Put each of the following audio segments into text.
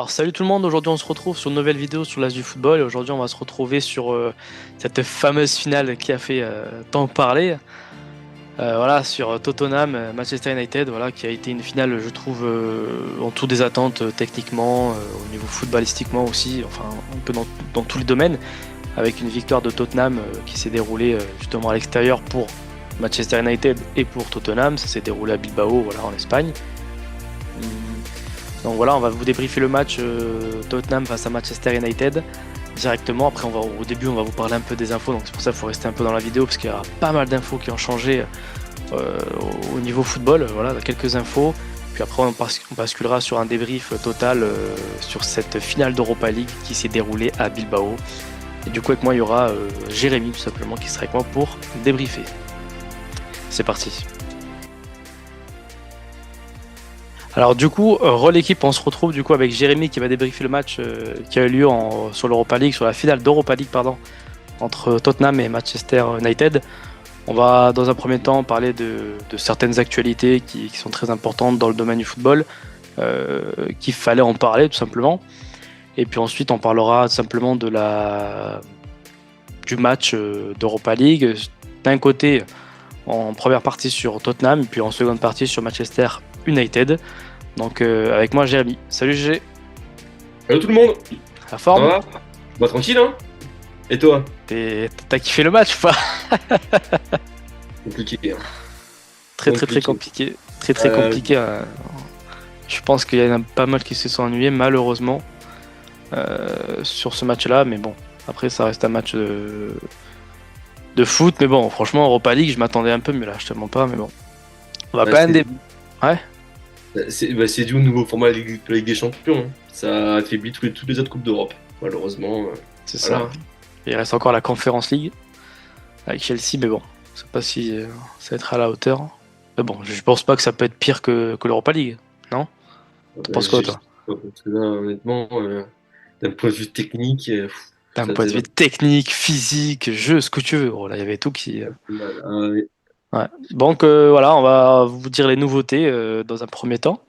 Alors salut tout le monde, aujourd'hui on se retrouve sur une nouvelle vidéo sur l'As du football et aujourd'hui on va se retrouver sur cette fameuse finale qui a fait tant parler. Voilà, sur Tottenham, Manchester United, voilà, qui a été une finale je trouve en tout des attentes techniquement, au niveau footballistiquement aussi, enfin un peu dans tous les domaines, avec une victoire de Tottenham qui s'est déroulée justement à l'extérieur pour Manchester United et pour Tottenham, ça s'est déroulé à Bilbao, voilà, en Espagne. Donc voilà, on va vous débriefer le match Tottenham face à Manchester United directement. Après, au début, on va vous parler un peu des infos, donc c'est pour ça qu'il faut rester un peu dans la vidéo parce qu'il y a pas mal d'infos qui ont changé au niveau football. Voilà, quelques infos. Puis après, on basculera sur un débrief total sur cette finale d'Europa League qui s'est déroulée à Bilbao. Et du coup, avec moi, il y aura Jérémy tout simplement qui sera avec moi pour débriefer. C'est parti. Alors du coup, rôle équipe, on se retrouve du coup avec Jérémy qui va débriefer le match qui a eu lieu sur l'Europa League, sur la finale d'Europa League pardon, entre Tottenham et Manchester United. On va dans un premier temps parler de certaines actualités qui sont très importantes dans le domaine du football, qu'il fallait en parler tout simplement. Et puis ensuite on parlera simplement du match d'Europa League. D'un côté en première partie sur Tottenham, puis en seconde partie sur Manchester United. Donc avec moi Jérémy. Salut GG. Salut tout le monde. La Ça forme? va? Bah tranquille hein. Et toi? T'as kiffé le match ou pas? Compliqué hein. Très Compliqué. compliqué. Très compliqué. Je pense qu'il y en a pas mal qui se sont ennuyés malheureusement sur ce match-là. Mais bon, après ça reste un match de foot. Mais bon, franchement, Europa League, je m'attendais un peu mieux là, je te mens pas. Mais bon, on va Bah, quand même c'est Ouais, c'est dû au nouveau format de la Ligue des Champions, hein. Ça affaiblit toutes les autres coupes d'Europe. Malheureusement, c'est ça. voilà. Il reste encore la Conference League avec Chelsea, mais bon, je sais pas si ça va être à la hauteur. Mais bon, je pense pas que ça peut être pire que l'Europa League, non? T'en penses quoi, Je sais toi? pas, parce que là, honnêtement, d'un point de vue technique, D'un ça point de faisait vue technique, physique, jeu, ce que tu veux. Oh, là, il y avait tout qui. mal. Ah, oui. Ouais. Donc voilà, on va vous dire les nouveautés dans un premier temps.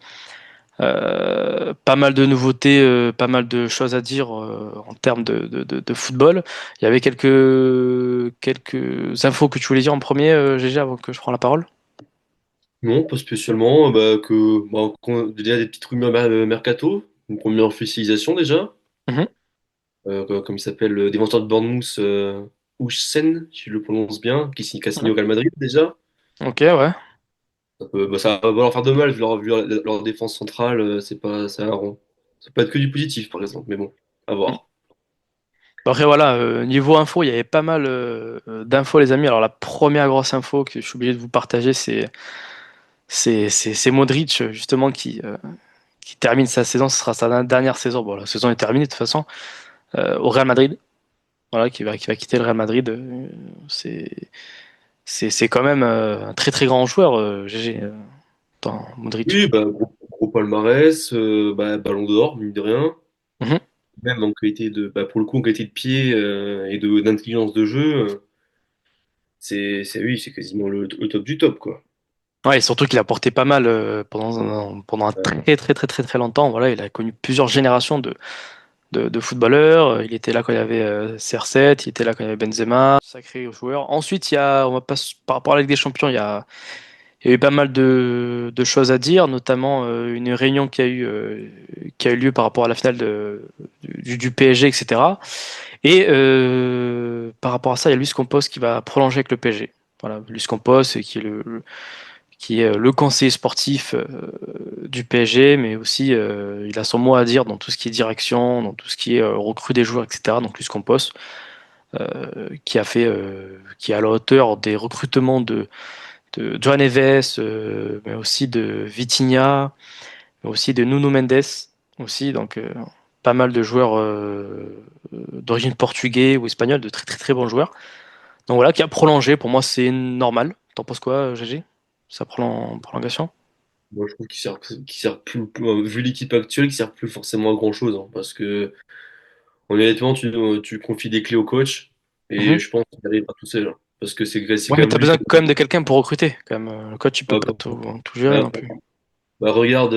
Pas mal de nouveautés, pas mal de choses à dire en termes de football. Il y avait quelques infos que tu voulais dire en premier, GG, avant que je prenne la parole. Non, pas spécialement. Déjà des petites rumeurs mercato, une première officialisation déjà. Mhm. Comme il s'appelle, le défenseur de Bournemouth, Houssen, si je le prononce bien, qui a signé Ouais. au Real Madrid déjà. Ok, ouais. Ça va leur faire de mal, vu leur défense centrale, ça peut être que du positif, par exemple, mais bon, à Mm. voir. Après voilà, niveau info, il y avait pas mal d'infos les amis. Alors la première grosse info que je suis obligé de vous partager, c'est Modric justement qui termine sa saison. Ce sera sa dernière saison. Bon, la saison est terminée de toute façon au Real Madrid. Voilà, qui va quitter le Real Madrid. C'est c'est quand même un très grand joueur, GG. Modric. Oui, gros palmarès, Ballon d'Or, mine de rien. Mhm. Même en qualité pour le coup, en qualité de pied et d'intelligence de jeu, oui, c'est quasiment le top du top, quoi. Ouais, et surtout qu'il a porté pas mal pendant un Euh, très longtemps. Voilà, il a connu plusieurs générations de footballeurs. Il était là quand il y avait CR7, il était là quand il y avait Benzema, sacré joueur. Ensuite, on va pas, par rapport à la Ligue des Champions, il y a eu pas mal de choses à dire, notamment une réunion qui a eu lieu par rapport à la finale du PSG, etc. Et par rapport à ça, il y a Luis Campos qui va prolonger avec le PSG. Voilà, Luis Campos, qui est le conseiller sportif du PSG, mais aussi il a son mot à dire dans tout ce qui est direction, dans tout ce qui est recrue des joueurs, etc. Donc Luis Campos, qui est à la hauteur des recrutements de Joan Neves, mais aussi de Vitinha, mais aussi de Nuno Mendes, aussi, donc pas mal de joueurs d'origine portugais ou espagnol, de très bons joueurs. Donc voilà, qui a prolongé, pour moi c'est normal. T'en penses quoi, GG? Ça prolongation? Moi, je trouve qu'il sert vu l'équipe actuelle, qu'il sert plus forcément à grand-chose, hein, parce que, honnêtement, tu confies des clés au coach, et Mhm. je pense qu'il arrivera tout seul, hein, parce que c'est Ouais, quand mais même t'as lui besoin qui quand même de quelqu'un pour recruter. Quand même. Le coach, tu peux a. pas tout gérer Bah, non plus. regarde,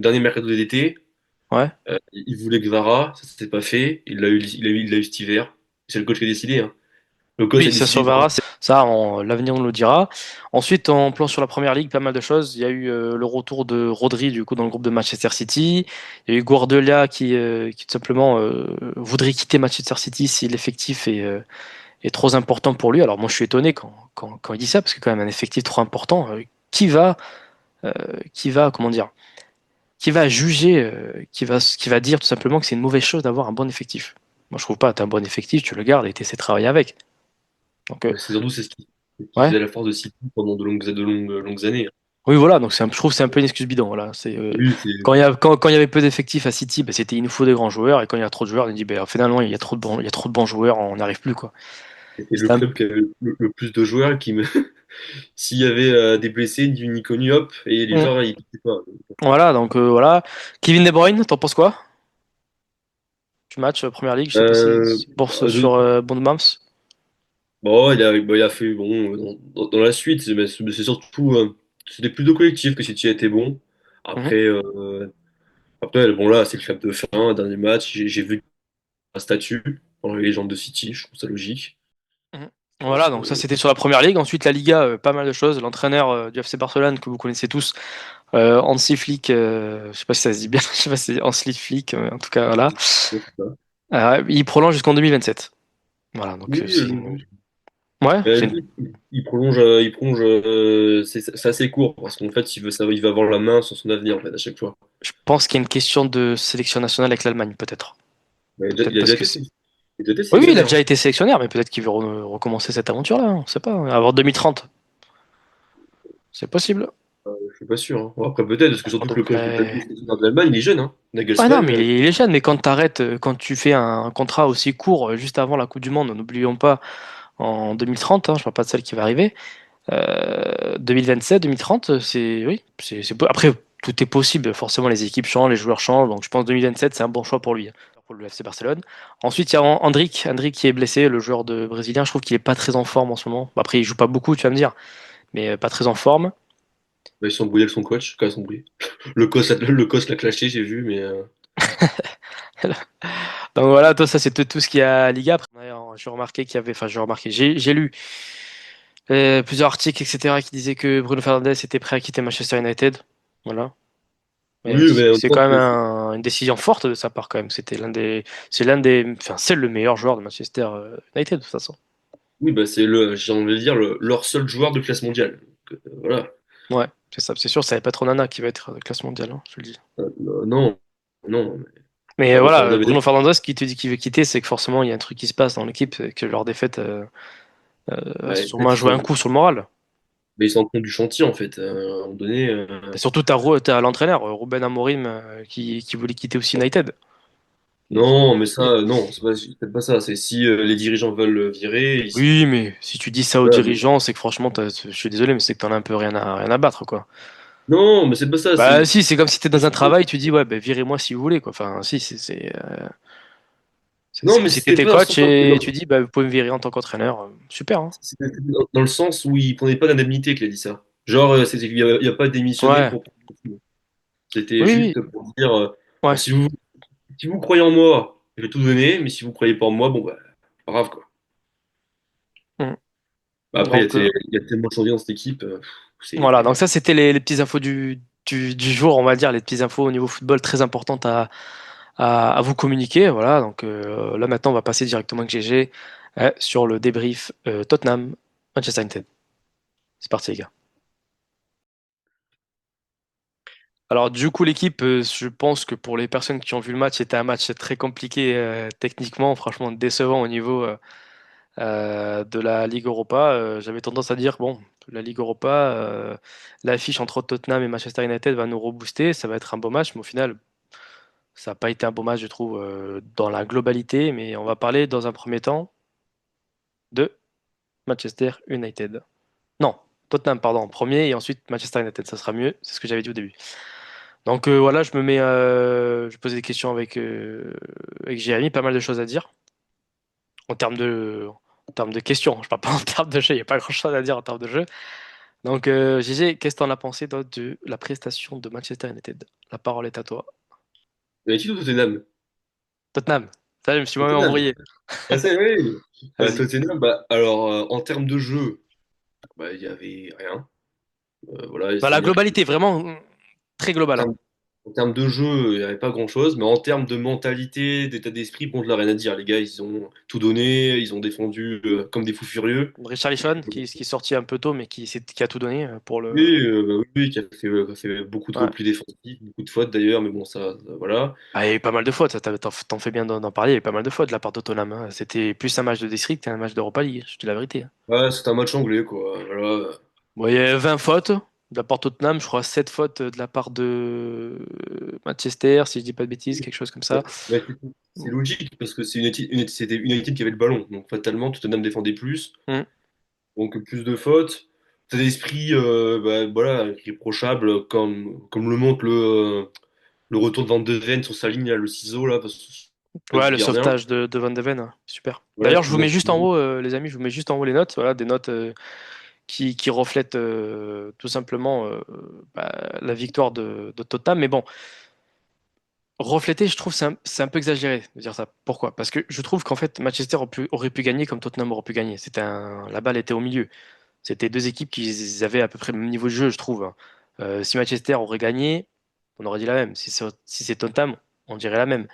dernier mercato d'été. Ouais. Il voulait Guevara, ça s'est pas fait. Il l'a eu cet hiver. C'est le coach qui a décidé, hein. Le coach a Oui, ça décidé. surviendra, ça, l'avenir nous le dira. Ensuite, en plan sur la première ligue, pas mal de choses. Il y a eu le retour de Rodri, du coup, dans le groupe de Manchester City. Il y a eu Guardiola qui tout simplement voudrait quitter Manchester City si l'effectif est trop important pour lui. Alors moi, je suis étonné quand il dit ça, parce que quand même un effectif trop important, euh, comment dire, qui va juger, qui va dire tout simplement que c'est une mauvaise chose d'avoir un bon effectif. Moi, je trouve pas. T'as un bon effectif, tu le gardes et tu essaies de travailler avec. Donc, C'est surtout c'est ce qui ouais. faisait la force de City pendant longues années, hein. Oui, voilà, donc je trouve que c'est un peu une excuse bidon. Voilà. Oui, Quand il y avait peu d'effectifs à City, bah, c'était il nous faut des grands joueurs, et quand il y a trop de joueurs, on dit bah, finalement il y a trop il y a trop de bons joueurs, on n'y arrive plus quoi. c'était le C'était un- club qui avait le plus de joueurs qui me. S'il y avait des blessés, ni connu, hop, et les Mm. joueurs, ils quittaient pas. Voilà, donc voilà. Kevin De Bruyne, t'en penses quoi? Du match Première Ligue, je sais pas si Euh, c'est bourse sur Bournemouth. bon, il a fait bon dans la suite, c'est surtout c'était plutôt collectif que City a été bon. Mhm, Après, après bon là, c'est le clap de fin, dernier match. J'ai vu un statut dans les légendes de City, je trouve ça logique. mhm. Voilà, donc ça c'était sur la Première Ligue. Ensuite la Liga, pas mal de choses. L'entraîneur du FC Barcelone que vous connaissez tous, Hansi Flick, je sais pas si ça se dit bien, je sais pas si c'est Hansi Flick, en tout cas voilà. Ouais, c'est ça. Il prolonge jusqu'en 2027. Voilà, donc Oui, ouais, mais lui, il prolonge, c'est assez court parce qu'en fait, il veut avoir la main sur son avenir en fait à chaque fois. je pense qu'il y a une question de sélection nationale avec l'Allemagne, peut-être. Peut-être Il a parce déjà que c'est. été Oui, oui, il a sélectionnaire, hein. déjà été sélectionnaire, mais peut-être qu'il veut recommencer cette aventure-là. On sait pas. Avant 2030, c'est possible. Je suis pas sûr, hein. Bon, après peut-être parce que On surtout que le devrait. sélectionneur de l'Allemagne, il est jeune, hein. Ouais, non, Nagelsmann, mais il est jeune. Mais quand t'arrêtes, quand tu fais un contrat aussi court juste avant la Coupe du Monde, n'oublions pas en 2030, hein, je parle pas de celle qui va arriver. 2027, 2030, c'est oui, après tout est possible. Forcément, les équipes changent, les joueurs changent. Donc, je pense 2027, c'est un bon choix pour lui, hein, pour le FC Barcelone. Ensuite, il y a Endrick qui est blessé, le joueur de brésilien. Je trouve qu'il est pas très en forme en ce moment. Après, il joue pas beaucoup, tu vas me dire, mais pas très en forme. bah, ils sont embrouillés avec son coach, quand ils sont embrouillés. Le coach l'a clashé, j'ai vu, mais Donc voilà, toi, ça c'est tout ce qu'il y a à Liga. Après, j'ai remarqué qu'il y avait, enfin, j'ai lu plusieurs articles, etc., qui disaient que Bruno Fernandes était prêt à quitter Manchester United. Voilà. Mais oui, mais en même c'est temps, quand même une décision forte de sa part quand même. Enfin, c'est le meilleur joueur de Manchester United de toute façon. oui, bah j'ai envie de dire leur seul joueur de classe mondiale. Donc, voilà. Ouais, c'est ça. C'est sûr, ça va pas être Onana qui va être classe mondiale, hein, je te le dis. Non, non, Mais enfin, Bruno Fernandes qui te dit qu'il veut quitter, c'est que forcément il y a un truc qui se passe dans l'équipe, c'est que leur défaite a ouais, sûrement joué un coup sur le moral. mais ils s'en compte du chantier en fait. À un moment donné, Et surtout, t'as l'entraîneur, Ruben Amorim, qui voulait quitter aussi United. Et non, mais ça, non, c'est peut-être pas ça. C'est si les dirigeants veulent le virer, oui, mais si tu dis ça aux voilà, dirigeants, c'est que franchement, je suis désolé, mais c'est que t'en as un peu rien à battre, quoi. non, mais c'est pas ça. Bah si, c'est comme si t'es dans un travail, tu dis ouais, bah, virez-moi si vous voulez, quoi. Enfin, si, c'est Non, comme mais si c'était t'étais pas dans ce coach sens-là. et tu dis bah vous pouvez me virer en tant qu'entraîneur. Super, hein. C'était dans le sens où il prenait pas d'indemnité qu'il a dit ça. Genre, il y a pas démissionné Ouais, pour. C'était oui, oui, juste pour dire, bon, ouais. si vous croyez en moi, je vais tout donner, mais si vous croyez pas en moi, bon bah, pas grave quoi. Mm. Bah, après, Donc il y a tellement changé dans cette équipe, voilà, c'est. donc ça c'était les petites infos du jour, on va dire, les petites infos au niveau football très importantes à vous communiquer. Voilà, donc là maintenant on va passer directement avec GG sur le débrief Tottenham Manchester United. C'est parti les gars. Alors du coup l'équipe, je pense que pour les personnes qui ont vu le match, c'était un match très compliqué techniquement, franchement décevant au niveau de la Ligue Europa. J'avais tendance à dire, bon, la Ligue Europa, l'affiche entre Tottenham et Manchester United va nous rebooster, ça va être un beau match, mais au final, ça n'a pas été un beau match, je trouve, dans la globalité, mais on va parler dans un premier temps de Manchester United. Non, Tottenham, pardon, en premier, et ensuite Manchester United, ça sera mieux, c'est ce que j'avais dit au début. Donc voilà, je posais des questions avec Jérémy, pas mal de choses à dire en termes en termes de questions. Je parle pas en termes de jeu, il n'y a pas grand-chose à dire en termes de jeu. Donc GG, qu'est-ce que tu en as pensé toi, de la prestation de Manchester United? La parole est à toi. United ou Tottenham? Tottenham. Ça, je me suis moi-même Tottenham. embrouillé. Ah, ça, oui. Vas-y. Tottenham, bah, alors, en termes de jeu, bah, il y avait rien. Voilà, Bah, la c'est-à-dire globalité, vraiment très globale, hein. qu'en en termes de jeu, il n'y avait pas grand-chose, mais en termes de mentalité, d'état d'esprit, bon, je n'ai rien à dire. Les gars, ils ont tout donné, ils ont défendu comme des fous furieux. Richarlison, qui est sorti un peu tôt, mais qui a tout donné pour le. Oui, bah oui, qui a fait beaucoup de Ouais. replis défensifs, beaucoup de fautes d'ailleurs, mais bon, voilà. Ah, il y a eu pas mal de fautes, ça, t'en fais bien d'en parler, il y a eu pas mal de fautes de la part de Tottenham, hein. C'était plus un match de district qu'un match d'Europa League, je te dis la vérité. Ouais, c'est un match anglais, quoi. Voilà. Bon, il y a 20 fautes de la part de Tottenham, je crois 7 fautes de la part de Manchester, si je dis pas de bêtises, quelque chose comme ça. Mais c'est logique, parce que c'était une équipe qui avait le ballon. Donc, fatalement, Tottenham défendait plus. Mm. Donc, plus de fautes. Cet esprit, bah, voilà, irréprochable, comme le montre le retour de Van de Ven sur sa ligne, là, le ciseau, là, parce que Ouais, du le gardien. sauvetage de Van de Ven, hein, super. Voilà, D'ailleurs, je qui vous mets montre. juste en haut, les amis, je vous mets juste en haut les notes, voilà, des notes qui reflètent tout simplement bah, la victoire de Tottenham. Mais bon, refléter, je trouve, c'est un peu exagéré de dire ça. Pourquoi? Parce que je trouve qu'en fait, Manchester aurait pu gagner comme Tottenham aurait pu gagner. La balle était au milieu. C'était deux équipes qui avaient à peu près le même niveau de jeu, je trouve, hein. Si Manchester aurait gagné, on aurait dit la même. Si c'est Tottenham, on dirait la même.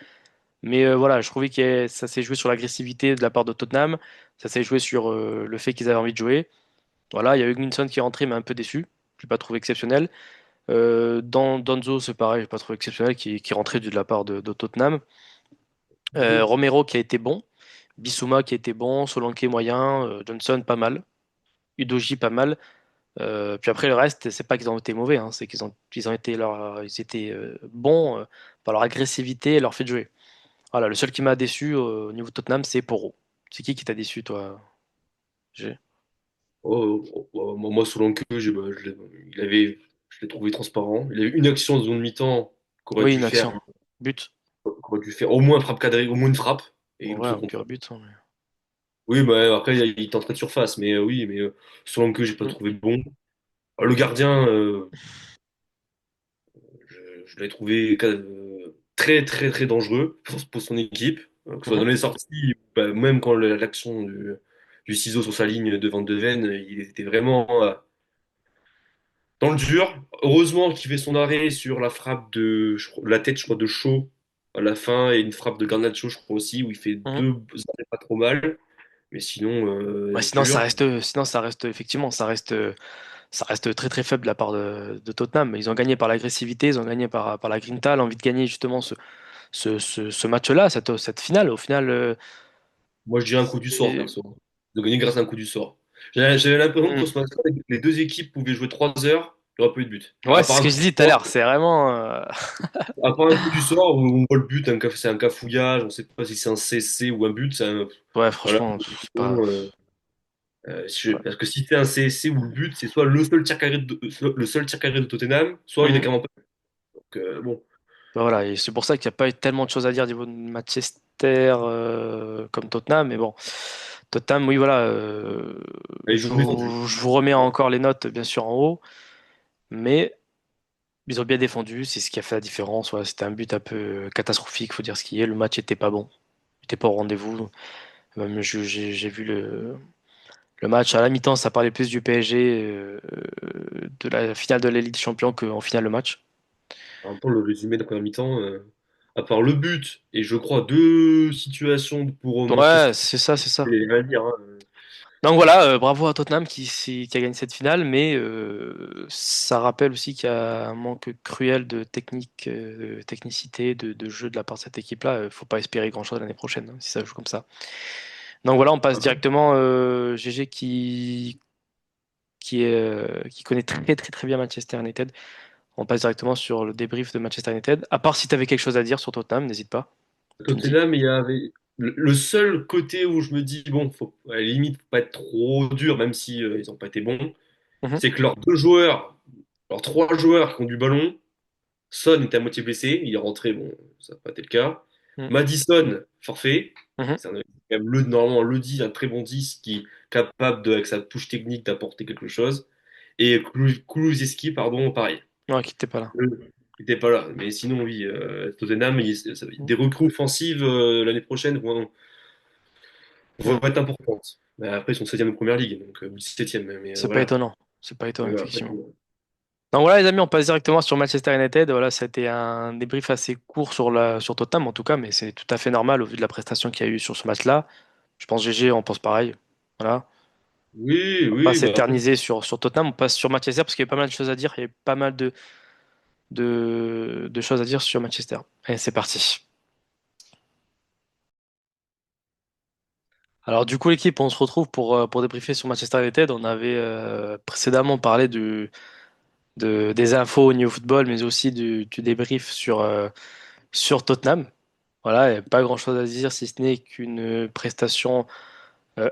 Mais voilà, je trouvais que ça s'est joué sur l'agressivité de la part de Tottenham. Ça s'est joué sur le fait qu'ils avaient envie de jouer. Voilà, il y a Hugminson qui est rentré, mais un peu déçu. Je l'ai pas trouvé exceptionnel. Danzo, c'est pareil, je l'ai pas trouvé exceptionnel, qui est rentré de la part de Tottenham. Romero qui a été bon. Bissouma qui a été bon. Solanke moyen. Johnson pas mal. Udogie pas mal. Puis après, le reste, c'est pas qu'ils ont été mauvais, hein, c'est ils étaient bons par leur agressivité et leur fait de jouer. Voilà, le seul qui m'a déçu au niveau de Tottenham, c'est Poro. C'est qui t'a déçu, toi, G? Moi, Solanke, bah, je l'ai trouvé transparent. Il a eu une action en zone mi-temps Oui, une action. But. qu'aurait dû faire au moins une frappe cadrée, au moins une frappe, et En il me vrai, se un trompe. pur but, hein, Oui, bah, après, il tenterait de surface, mais oui, mais Solanke, j'ai pas mais- trouvé bon. Le gardien, je l'ai trouvé très, très, très dangereux pour son équipe, que ce soit Mhm. dans les sorties, bah, même quand l'action du ciseau sur sa ligne de Van de Ven, il était vraiment dans le dur. Heureusement qu'il fait son arrêt sur la frappe la tête, je crois, de Shaw à la fin, et une frappe de Garnacho, je crois aussi, où il fait Mhm. deux arrêts pas trop mal. Mais sinon, Ouais, dur. sinon, ça reste, effectivement, ça reste très très faible de la part de Tottenham. Ils ont gagné par l'agressivité, ils ont gagné par la grinta, l'envie de gagner justement ce match-là, cette finale. Au final, Moi, je dirais un coup du sort, c'est- perso. De gagner grâce à un coup du sort. J'avais l'impression que Hmm. pour ce match-là, les deux équipes pouvaient jouer 3 heures, il n'y aurait pas eu de but. Ouais, c'est ce que je dis tout à l'heure. C'est vraiment. À part un coup du sort où on voit le but, c'est un cafouillage, on ne sait pas si c'est un CC ou un but. Ouais, Voilà. franchement, c'est pas. Bon, Ouais. parce que si c'est un CC ou le but, c'est soit le seul tir carré de Tottenham, soit il est Mhm. carrément pas. Donc, bon, Bah voilà, et c'est pour ça qu'il n'y a pas eu tellement de choses à dire au niveau de Manchester comme Tottenham. Mais bon, Tottenham, oui, voilà. ils ont défendu. Je vous remets encore les notes, bien sûr, en haut. Mais ils ont bien défendu. C'est ce qui a fait la différence. Voilà, c'était un but un peu catastrophique, faut dire ce qui est. Le match était pas bon. Il était pas au rendez-vous. Même j'ai vu le match à la mi-temps, ça parlait plus du PSG de la finale de la Ligue des Champions qu'en finale le match. Pour le résumé de la première mi-temps, à part le but et je crois deux situations pour Ouais, Manchester, c'est ça, c'est ça. il y a rien à dire, hein. Donc voilà, bravo à Tottenham qui a gagné cette finale, mais ça rappelle aussi qu'il y a un manque cruel de technique, de technicité, de jeu de la part de cette équipe-là. Faut pas espérer grand-chose l'année prochaine, hein, si ça joue comme ça. Donc voilà, on passe directement GG qui connaît très très très bien Manchester United. On passe directement sur le débrief de Manchester United. À part si tu avais quelque chose à dire sur Tottenham, n'hésite pas, tu me dis. Tottenham, il y avait le seul côté où je me dis, bon, faut à la limite pas être trop dur, même si ils n'ont pas été bons, Mhm, c'est que leurs deux joueurs, leurs trois joueurs qui ont du ballon, Son était à moitié blessé, il est rentré, bon, ça n'a pas été le cas. mhm, Madison, forfait. mhm. C'est quand même normalement le 10, un très bon 10 qui est capable, avec sa touche technique, d'apporter quelque chose. Et Kulusevski, pardon, pareil. Ouais, qui t'es pas là. il était pas là. Mais sinon, oui, Tottenham, des recrues offensives l'année prochaine vont Mm. être importantes. Mais après, ils sont 7e de première ligue, donc, ou 17e, mais C'est pas voilà. étonnant. C'est pas étonnant, Mais voilà, effectivement. Donc voilà, les amis, on passe directement sur Manchester United. Voilà, c'était un débrief assez court sur Tottenham, en tout cas, mais c'est tout à fait normal au vu de la prestation qu'il y a eu sur ce match-là. Je pense GG, on pense pareil. Voilà. oui, On va pas oui, bah, s'éterniser sur Tottenham, on passe sur Manchester parce qu'il y a pas mal de choses à dire. Il y a pas mal de choses à dire sur Manchester. Et c'est parti. Alors du coup, l'équipe, on se retrouve pour débriefer sur Manchester United. On avait précédemment parlé des infos au niveau football, mais aussi du débrief sur Tottenham. Voilà, il n'y a pas grand-chose à dire si ce n'est qu'une prestation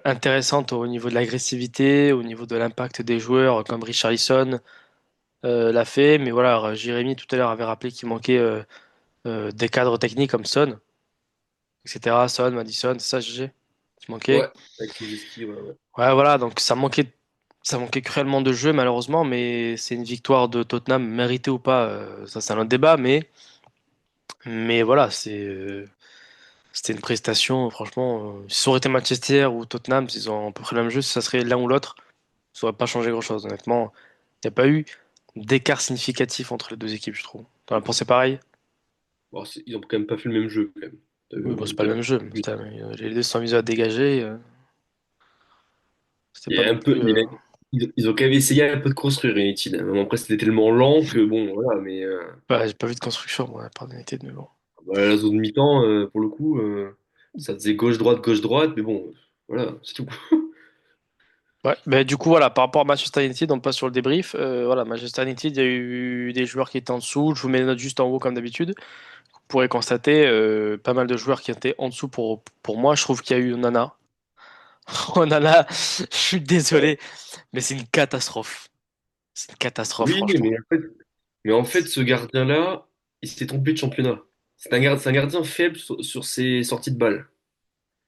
intéressante au niveau de l'agressivité, au niveau de l'impact des joueurs comme Richarlison l'a fait. Mais voilà, Jérémy tout à l'heure avait rappelé qu'il manquait des cadres techniques comme Son, etc. Son, Madison, c'est ça, GG, qui manquait. ouais, avec les skis, ouais, ouais. Ouais, voilà, donc ça manquait cruellement de jeu malheureusement, mais c'est une victoire de Tottenham, méritée ou pas, ça c'est un autre débat, mais voilà, c'était une prestation, franchement, si ça aurait été Manchester ou Tottenham, s'ils ont à peu près le même jeu, si ça serait l'un ou l'autre, ça aurait pas changé grand-chose, honnêtement. Il n'y a pas eu d'écart significatif entre les deux équipes, je trouve. T'en as pensé pareil? Bon, ils ont quand même pas fait le même jeu, quand même. Oui, bon, c'est pas le même jeu, mais putain, les deux sont mis à dégager, c'était Il pas y a non un peu, plus... ils ont quand même essayé un peu de construire United, hein. Après, c'était tellement lent que bon, voilà, mais Ouais, j'ai pas vu de construction, moi, par United, mais bon. voilà, la zone mi-temps, pour le coup, ça faisait gauche, droite, mais bon, voilà, c'est tout. Ouais, mais du coup, voilà, par rapport à Manchester United, on passe sur le débrief. Voilà, Manchester United, il y a eu des joueurs qui étaient en dessous. Je vous mets les notes juste en haut, comme d'habitude. Vous pourrez constater pas mal de joueurs qui étaient en dessous pour moi. Je trouve qu'il y a eu Onana. Onana, je suis désolé, mais c'est une catastrophe. C'est une catastrophe, Oui, franchement. mais en fait, ce gardien-là, il s'est trompé de championnat. C'est un gardien faible sur ses sorties de balle.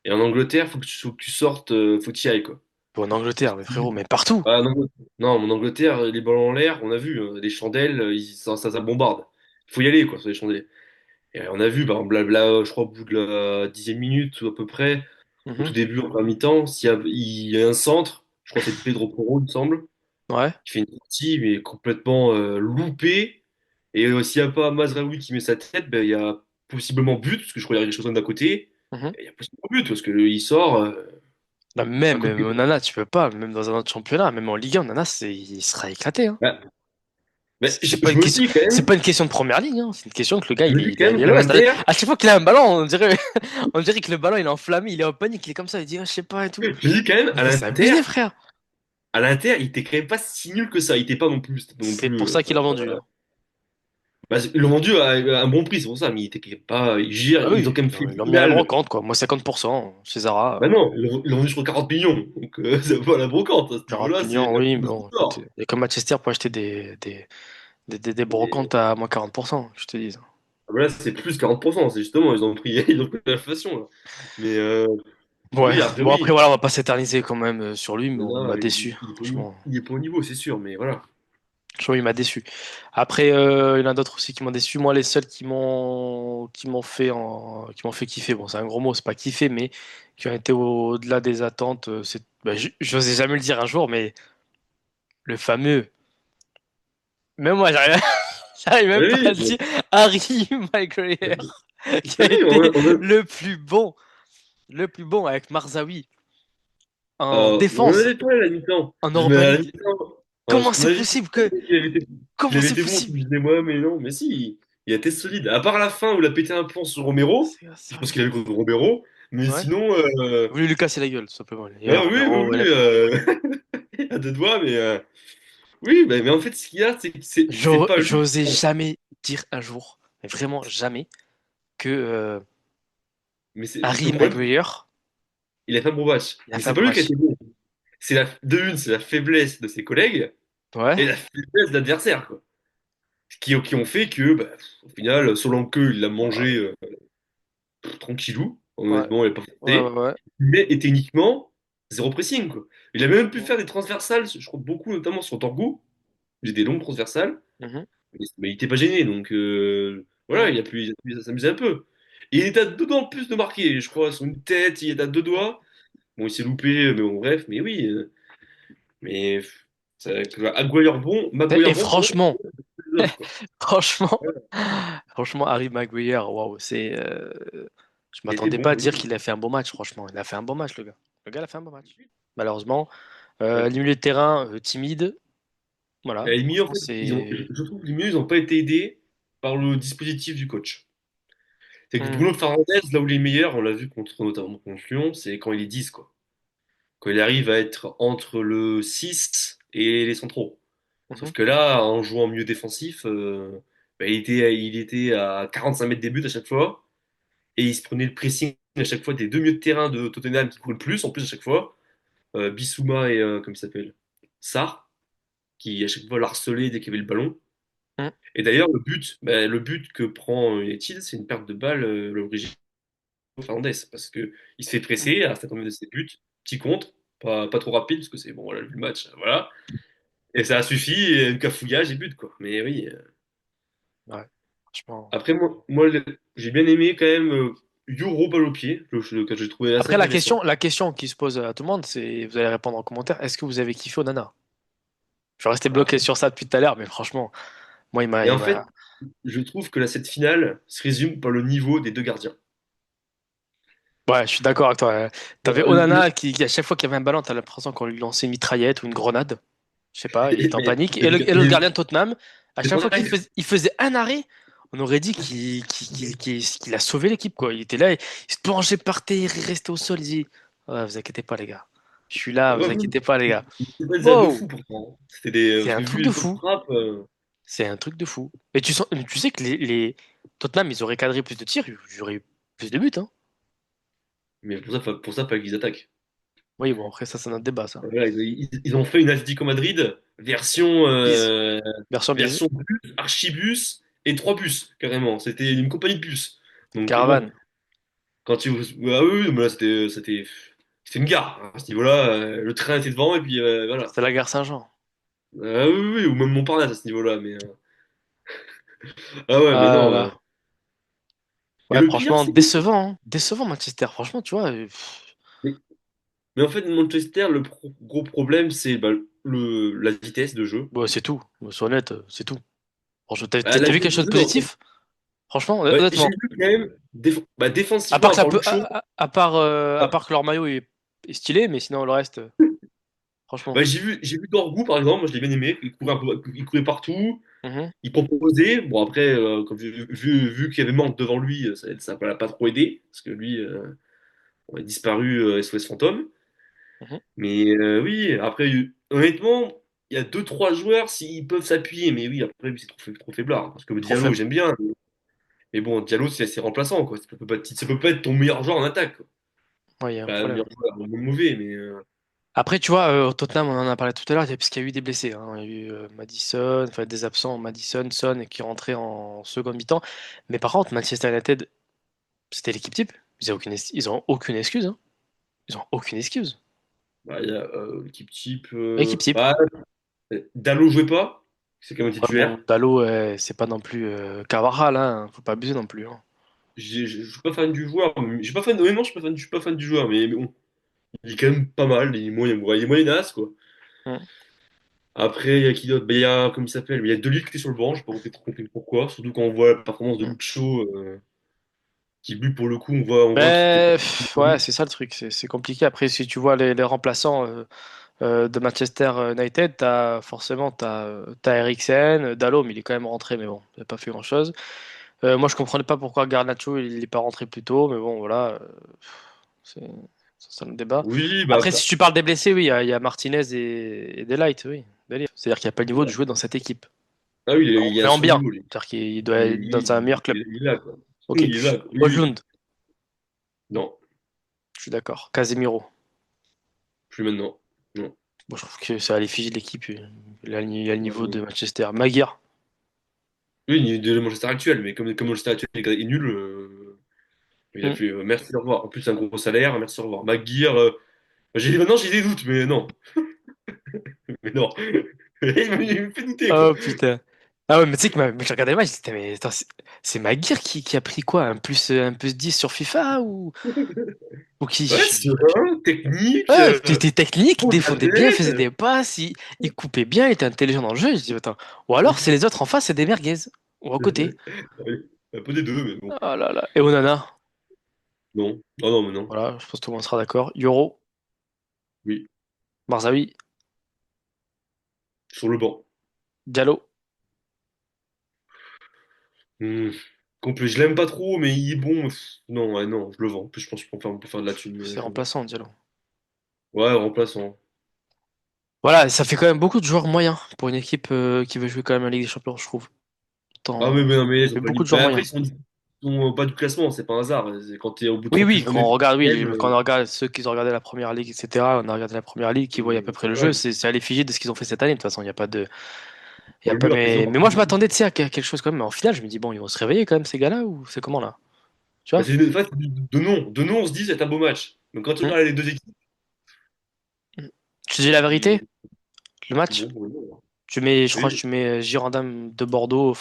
Et en Angleterre, faut que tu sortes, faut que tu y ailles, quoi. Bon, en Angleterre, mais frérot, mais partout. Ah, non, non, en Angleterre, les ballons en l'air, on a vu, les chandelles, ça bombarde. Il faut y aller, quoi, sur les chandelles. Et on a vu, par exemple, blabla, je crois, au bout de la 10e minute, ou à peu près, au tout Mhm. début, en première mi-temps, il y a un centre, je crois que c'est Pedro Porro, il me semble, Ouais. qui fait une sortie, mais complètement loupée. Et s'il n'y a pas Mazraoui qui met sa tête, ben, il y a possiblement but, parce que je crois qu'il y a quelque chose d'à côté. Mhm. Et il y a possiblement but, parce que il sort Bah, à même côté. Onana, tu peux pas. Même dans un autre championnat, même en Ligue 1, Onana, il sera éclaté, hein. Ben, ben, C'est pas une je me question, dis quand c'est même, pas une question de première ligne, hein. C'est une question que le gars, je me dis quand il même est qu'à là. C'est-à-dire, l'Inter, à chaque fois qu'il a un ballon, on dirait que le ballon, il est enflammé, il est en panique, il est comme ça, il dit, ah, je sais pas et tout. je me dis quand même, Mais c'est abusé, frère. à l'Inter, il était quand même pas si nul que ça. Il était pas non plus, c'était non C'est plus. pour ça qu'il a vendu, hein. Bah, ils l'ont vendu à un bon prix, c'est pour ça, mais il était quand même pas. Ah Ils ont oui, quand même fait ils une l'ont mis à la finale. brocante, quoi. Moi, 50%, chez Zara, Bah non, ils l'ont vendu sur 40 millions. Donc c'est pas la brocante. À ce 40 niveau-là, c'est millions, la oui, mais plus bon, écoute, d'or. il y a comme Manchester pour acheter des Mais brocantes à moins 40%, je te dis. voilà, c'est plus 40%. C'est justement, ils ont pris, ils ont pris l'inflation, là. Mais Ouais, oui, après, bon, après, oui. voilà, on va pas s'éterniser quand même sur lui, mais bon, il Là, m'a déçu, franchement. il est pas au niveau, c'est sûr, mais voilà. Franchement, il m'a déçu. Après, il y en a d'autres aussi qui m'ont déçu. Moi, les seuls qui m'ont fait kiffer. Bon, c'est un gros mot, c'est pas kiffer, mais qui ont été au-delà des attentes. Bah, j'osais jamais le dire un jour, mais le fameux. Même moi, j'arrive, j'arrive même pas à Oui, le dire. Harry Maguire, qui a oui, été le plus bon avec Marzaoui en on en défense, avait parlé à la mi-temps. en Je mets Europa à la League. mi-temps. Comment On c'est avait possible que, qu'il comment avait c'est été bon. Je possible? disais, moi, mais non, mais si, il a été solide. À part la fin où il a pété un plomb sur Romero, C'est je pense qu'il avait abusé. contre Romero, mais Ouais. sinon, J'ai voulu lui casser la gueule, tout simplement. Et ah oui, oui, Romero, oui, à deux doigts, mais oui, mais en fait, ce qu'il y a, c'est que c'est pas lui. j'osais jamais dire un jour, mais vraiment jamais, que Mais c'est le Harry problème, Maguire, il a fait un bon match. il a Mais fait un c'est bon pas lui qui a match. été bon. De une, c'est la faiblesse de ses collègues Ouais, et la faiblesse de l'adversaire, quoi. Qui ont fait que, bah, au final, Solanke, il l'a ouais, mangé tranquillou. ouais, Honnêtement, il n'a pas ouais, forcé. ouais. Mais et techniquement, zéro pressing, quoi. Il a même pu Ouais. faire des transversales, je crois beaucoup, notamment sur Torgo. J'ai des longues transversales. Mhm. Mais il était pas gêné, donc voilà, Mhm. il a pu s'amuser un peu. Et il était à deux doigts en plus de marquer, je crois, sur une tête, il est à deux doigts. Bon, il s'est loupé, mais bon, bref, mais oui. Mais Et Maguire bon pour franchement, les autres, quoi. franchement, Voilà. franchement, Harry Maguire, waouh, je Il était m'attendais pas bon, à dire oui. qu'il a fait un bon match, franchement. Il a fait un bon match, le gars. Le gars, il a fait un bon match. Malheureusement, Ouais. les milieux de terrain, timide. Voilà, Et les milieux, en franchement, fait, c'est. je trouve que les milieux, ils n'ont pas été aidés par le dispositif du coach. C'est que Hmm, Bruno Fernandes, là où il est meilleur, on l'a vu contre, notamment contre Lyon, c'est quand il est 10 quoi. Quand il arrive à être entre le 6 et les centraux. mhm, Sauf que là, en jouant mieux défensif, bah, il était à 45 mètres des buts à chaque fois. Et il se prenait le pressing à chaque fois des deux milieux de terrain de Tottenham qui couraient le plus, en plus à chaque fois. Bissouma et, comment il s'appelle? Sarr, qui à chaque fois l'harcelait dès qu'il y avait le ballon. hmm, Et d'ailleurs, le but que prend United, c'est une perte de balle, l'origine Fernandes, parce que il se fait hmm. presser à 50 mètres de ses buts, petit contre, pas trop rapide, parce que c'est bon, voilà, le match, voilà. Et ça a suffi, et un cafouillage et but, quoi. Mais oui. Ouais, franchement. Après, j'ai bien aimé quand même Yoro balle au pied, que j'ai trouvé assez Après, intéressant. la question qui se pose à tout le monde, c'est, vous allez répondre en commentaire, est-ce que vous avez kiffé Onana? Je vais rester bloqué Après, sur ça depuis tout à l'heure, mais franchement, moi, et en il m'a. fait, je trouve que cette finale se résume par le niveau des deux gardiens. Ouais, je suis d'accord avec toi. T'avais Le- Onana à chaque fois qu'il y avait un ballon, t'as l'impression qu'on lui lançait une mitraillette ou une grenade. Je sais pas, il était en mais, panique. Et le mais gardien de Tottenham, à c'est chaque son fois live. il faisait un arrêt, on aurait dit qu'il a sauvé l'équipe, quoi. Il était là, il se penchait par terre, il restait au sol, il dit, ouais, vous inquiétez pas, les gars. Je suis là, vous Ouais, inquiétez pas, les gars. c'était pas des actes de Wow! fou pourtant. C'était des. C'est Parce un que truc vu de les autres fou. frappes. C'est un truc de fou. Et tu sais que Tottenham, ils auraient cadré plus de tirs, il y aurait eu plus de buts, hein. Mais pour ça, fallait qu'ils attaquent. Oui, bon, après, ça, c'est notre débat, ça. Voilà, ils ont fait une Atlético Madrid version, Bise. Version bise. version bus, archibus et trois bus, carrément. C'était une compagnie de bus. Donc bon, Caravane. quand tu. Ah oui, mais là, c'était une gare, hein, à ce niveau-là. Le train était devant, et puis voilà. C'était la gare Saint-Jean. Ah oui, oui, oui, ou même Montparnasse à ce niveau-là. Mais, ah ouais, mais Ah là non. là. Et Ouais, le pire, franchement, c'est. décevant, hein. Décevant, Manchester. Franchement, tu vois. Mais, mais en fait, Manchester, gros problème, c'est bah, la vitesse de jeu. Bon, c'est tout. Sois honnête, c'est tout. Franchement, Bah, la t'as vu vitesse quelque de chose de jeu, non. positif? Franchement, Ouais, j'ai honnêtement. vu quand même, À défensivement, part à que ça part peut, Luke Shaw, à part que leur maillot est stylé, mais sinon, le reste, franchement. bah, j'ai vu Dorgu, par exemple, moi je l'ai bien aimé. Il courait partout, Mhm. il proposait. Bon, après, comme vu qu'il y avait Manque devant lui, ça l'a pas trop aidé, parce que lui on a disparu SOS Fantôme. Mhm. Mais oui, après, honnêtement, il y a deux, trois joueurs, s'ils peuvent s'appuyer, mais oui, après, lui, c'est trop faiblard. Parce que Trop Diallo, faible. j'aime bien, mais bon, Diallo, c'est remplaçant, quoi. Ça peut pas être ton meilleur joueur en attaque, quoi. Ouais, il y a un Pas problème. meilleur joueur, mauvais, mais. Après, tu vois, au Tottenham, on en a parlé tout à l'heure, parce qu'il y a eu des blessés, hein. Il y a eu Madison, enfin des absents, Madison, Son, et qui rentraient en seconde mi-temps. Mais par contre, Manchester United, c'était l'équipe type. Ils ont aucune excuse, hein. Ils ont aucune excuse. Bah, il y a l'équipe type. Équipe type. Bah, Dalot jouait pas, c'est quand même Ouais, bon, titulaire. Dalot, c'est pas non plus Carvajal, hein. Faut pas abuser non plus, hein. Je suis pas fan du joueur. Je suis pas fan, honnêtement, je suis pas fan du joueur, mais bon, il est quand même pas mal. Il est moyenasse, quoi. Mm. Après, il y a qui d'autre? Bah, il y a, comment il s'appelle? Il y a Delite qui était sur le banc, je sais pas trop compris pourquoi. Surtout quand on voit la performance de Mm. Luke Shaw, qui lui, pour le coup, on voit qu'il fait Mais pas. ouais, c'est ça le truc, c'est compliqué. Après, si tu vois les remplaçants de Manchester United, t'as Eriksen, Dalot, mais il est quand même rentré, mais bon, il n'a pas fait grand-chose. Moi, je comprenais pas pourquoi Garnacho il n'est pas rentré plus tôt, mais bon, voilà, c'est c'est ça le débat. Oui, bah Après, après. si tu parles des blessés, oui, il y a Martinez et Delight, oui, délire. C'est-à-dire qu'il n'y a pas le niveau de jouer dans cette équipe. Ah oui, Mais il y a en son bien, niveau, lui. c'est-à-dire qu'il doit être dans un meilleur club. Il est là, quoi. Ok. Il est là, quoi. Oui, oui. Højlund, Non, je suis d'accord. Casemiro. plus maintenant. Non. Bon, je trouve que c'est à l'effigie de l'équipe. Il a le niveau de Euh, Manchester. Maguire. Oui, il est de Manchester actuel, mais comme Manchester actuel est nul, il a Hmm. fait merci, au revoir. En plus, un gros salaire, merci, au revoir. Maguire, maintenant j'ai des doutes, mais non. Mais non. Il me fait douter, quoi. Oh putain. Ah ouais, mais tu sais que j'ai regardé le match, j'étais, mais attends, c'est Maguire qui a pris quoi? Un plus 10 sur FIFA ou qui? Ouais, c'est vrai, technique, Ouais, il était technique, il bon de la défendait bien, il tête. faisait des passes, il coupait bien, il était intelligent dans le jeu. Je dis, attends. Ou alors, c'est les autres en face, c'est des merguez. Ou à côté. Un peu des deux, mais bon. Oh là là. Et Onana. Non. Oh non, mais non. Voilà, je pense que tout le monde sera d'accord. Yoro, Oui. Marzaoui, Sur le banc. Diallo. Hmm. Complet. Je l'aime pas trop, mais il est bon. Non, ouais, non, je le vends. En plus, je pense qu'on peut faire de la thune, mais C'est je le vends. remplaçant, Diallo. Ouais, remplaçant. Voilà, ça fait quand même beaucoup de joueurs moyens pour une équipe qui veut jouer quand même en Ligue des Champions, je trouve. Ah, Tant... mais non, mais ils Mais ont pas beaucoup de limite. joueurs Bah, après, moyens. ils sont bas du classement, c'est pas un hasard. Quand t'es au bout de Oui, oui, quand 39e, on regarde, oui, quand 30e, on regarde ceux qui ont regardé la première ligue, etc., on a regardé la première ligue, qui voient à peu près le jeu, ouais, c'est à l'effigie de ce qu'ils ont fait cette année. De toute façon, il n'y a pas de. Il y a Paul pas, Muller, ils ont mais moi, je m'attendais, tu sais, à quelque chose quand même. Mais en final, je me dis, bon, ils vont se réveiller quand même, ces gars-là, ou c'est comment là? Tu bah, vois? en fait, de nom, on se dit c'est un beau match. Donc quand tu Hmm. regardes les deux équipes, Hmm. Je te dis la vérité, et le match, bon, ouais. je crois que Oui, tu mets Girondin de Bordeaux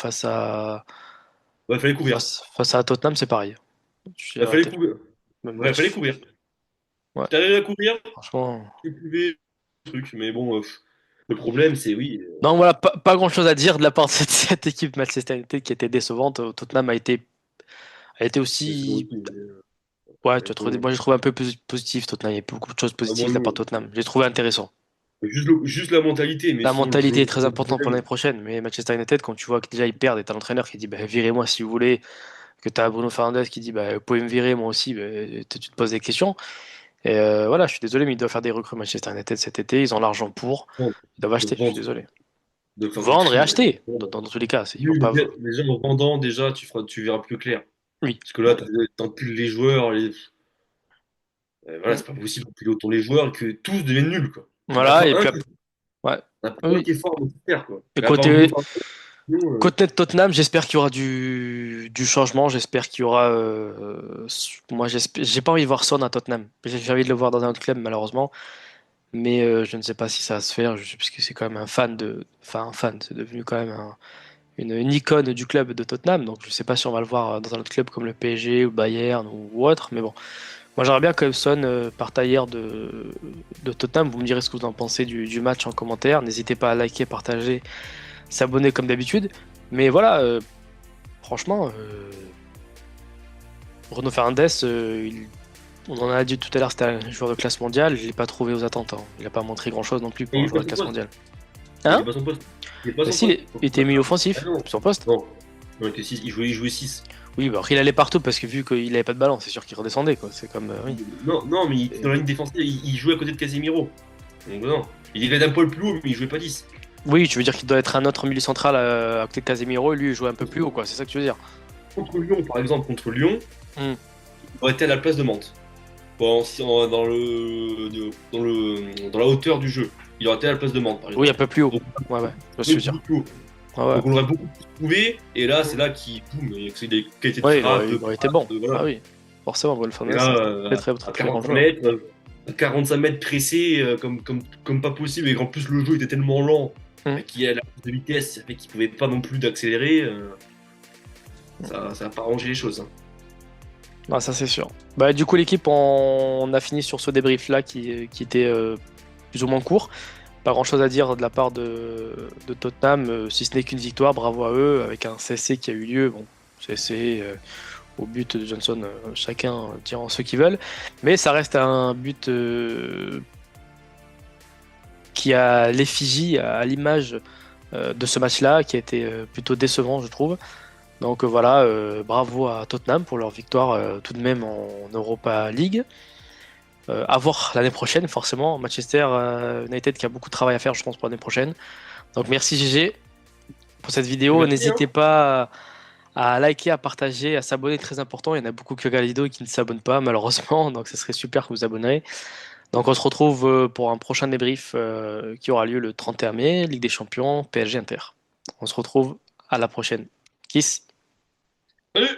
il fallait courir. face à Tottenham, c'est pareil. Je dis la Il fallait vérité. courir. Même Ouais, il fallait match. courir. Ouais, Si t'arrivais à courir, franchement. tu pouvais le truc. Mais bon, le problème, c'est oui. Donc voilà, pas grand-chose à dire de la part de cette équipe Manchester United qui était décevante. Tottenham a été Mais c'est bon aussi. aussi. Ouais, Ouais, moi j'ai trouvé un peu plus positif Tottenham. Il y a beaucoup de choses ah, positives moi, de la part de non. Tottenham. J'ai trouvé intéressant. Juste la mentalité, mais La sinon le jeu, mentalité est très le importante pour problème. l'année prochaine, mais Manchester United, quand tu vois que déjà ils perdent et t'as l'entraîneur qui dit bah, virez-moi si vous voulez, que t'as Bruno Fernandes qui dit bah, vous pouvez me virer moi aussi, bah, tu te poses des questions. Et voilà, je suis désolé, mais ils doivent faire des recrues Manchester United cet été, ils ont l'argent pour, Non, ils doivent de acheter, je suis vendre, désolé. de faire du Vendre et tri. Ouais. acheter, dans tous les cas, ils vont Oui, mais pas. déjà, en vendant, déjà, tu verras plus clair. Oui. Parce que là, t'empiles les joueurs. Voilà, Mm. c'est pas possible d'empiler autant les joueurs et que tous deviennent nuls, quoi. Il n'y en a Voilà, pas et un puis qui, ouais. il y en a pas un Oui. qui est fort de faire, quoi. Et Mais à part Bruno côté, Fernandes, sinon, côté de Tottenham, j'espère qu'il y aura du changement, j'espère qu'il y aura. Moi, j'ai pas envie de voir Son à Tottenham. J'ai envie de le voir dans un autre club, malheureusement. Mais je ne sais pas si ça va se faire, puisque c'est quand même un fan de. Enfin, un fan, c'est devenu quand même une icône du club de Tottenham. Donc je sais pas si on va le voir dans un autre club comme le PSG ou Bayern ou autre. Mais bon, moi j'aimerais bien que Son parte ailleurs de Tottenham. Vous me direz ce que vous en pensez du match en commentaire. N'hésitez pas à liker, partager, s'abonner comme d'habitude. Mais voilà, franchement, Bruno Fernandes, on en a dit tout à l'heure, c'était un joueur de classe mondiale. Je l'ai pas trouvé aux attentes, hein. Il n'a pas montré grand chose non plus et pour un il est joueur pas de son classe poste. mondiale. Il est Hein? pas son poste. Il est pas Bah son si, poste. il était milieu Ah offensif, non, son poste. non. Non, il était 6. Il jouait 6. Oui, bah après il allait partout parce que vu qu'il avait pas de ballon, c'est sûr qu'il redescendait quoi. C'est comme oui. Non, non, mais il était Et- dans la ligne défensive, il jouait à côté de Casemiro. Donc non. Il était un poil plus haut, mais il jouait pas 10. Oui, tu veux dire qu'il doit être un autre milieu central à côté de Casemiro et lui il jouait un peu plus haut quoi. C'est ça que tu veux dire. Contre Lyon, par exemple, contre Lyon, Hmm. il aurait été à la place de Mantes. Bon, dans la hauteur du jeu. Il aurait été à la place de Mantes, par Oui, un exemple. peu plus haut. Donc, Ouais, ouais. Je vois ce que tu oui, veux dire. beaucoup plus haut. Ouais, ouais. Donc on l'aurait beaucoup plus trouvé, et là, c'est là qu'il boum, et que c'est des qualités de Ouais, frappe, de il aurait été passe, bon. Ah voilà. oui. Forcément, Bruno Et Fernandes, là, c'est un très à très grand 45 joueur. mètres, à 45 mètres pressé, comme pas possible, et qu'en plus le jeu était tellement lent, Hmm. qu'il y a la prise de vitesse, ça fait qu'il pouvait pas non plus d'accélérer, ça a pas arrangé les choses, hein. Ah, ça c'est sûr. Bah du coup l'équipe on a fini sur ce débrief là qui était plus ou moins court. Pas grand chose à dire de la part de Tottenham, si ce n'est qu'une victoire, bravo à eux, avec un CSC qui a eu lieu. Bon, CSC au but de Johnson, chacun diront ce qu'ils veulent. Mais ça reste un but qui a l'effigie, à l'image de ce match-là, qui a été plutôt décevant, je trouve. Donc voilà, bravo à Tottenham pour leur victoire tout de même en Europa League. À voir l'année prochaine, forcément. Manchester United qui a beaucoup de travail à faire, je pense, pour l'année prochaine. Donc merci GG pour cette vidéo. Merci, hein. N'hésitez pas à liker, à partager, à s'abonner, très important. Il y en a beaucoup qui regardent la vidéo et qui ne s'abonnent pas, malheureusement. Donc ce serait super que vous vous abonnerez. Donc on se retrouve pour un prochain débrief qui aura lieu le 31 mai, Ligue des Champions, PSG Inter. On se retrouve à la prochaine. Kiss. Salut!